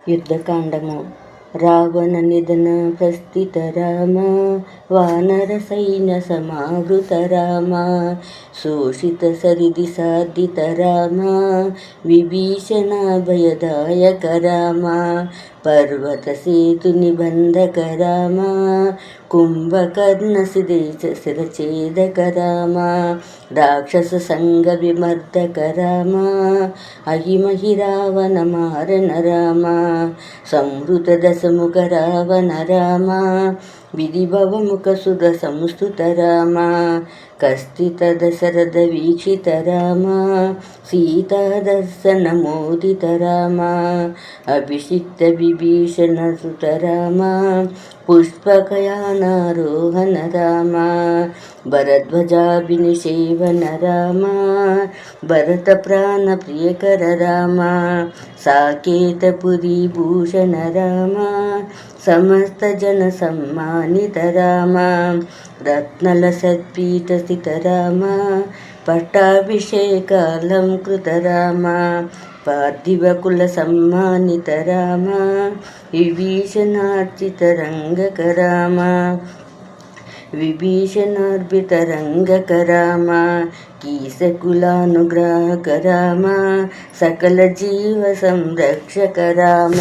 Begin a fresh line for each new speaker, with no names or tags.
యుద్ధకాండము. రావణ నిధన ప్రస్థిత రామ, వానర సైన్య సమావృత రామ, శోషిత సరిది సాధిత రామ, విభీషణ భయదాయక రామ, పర్వత సేతు నిబంధక రామ, కుంభకర్ణ శిరఛేదక రామ, రాక్షస సంగ విమర్దక రామ, అహిమహి రావణ మారణ రామ, సంహృత దశముఖ రావణ రామ, విధిభవముఖ సుధ సంస్థుత రామ, కస్థిత దశరథ వీక్షిత రామ, సీతా దర్శన మోదిత రామ, అభిషిక్త విభీషణ సుత రామ, పుష్పకయానారోహణ రామ, భరద్వజాభినిషేవన రామ, భరత ప్రాణ ప్రియకర రామ, సాకేతపురి భూషణ రామ, సమస్త జన సమ్మానిత రామ, రత్నల సత్పీఠ స్థిత రామ, పట్టాభిషేకాలంకృత రామ, పార్థివకుల సమ్మానిత రామ, విభీషణార్చిత రంగక రామ, విభీషణార్పిత రంగక రామ, కీసకులానుగ్రాహక రామ, సకల జీవ సంరక్షక రామ.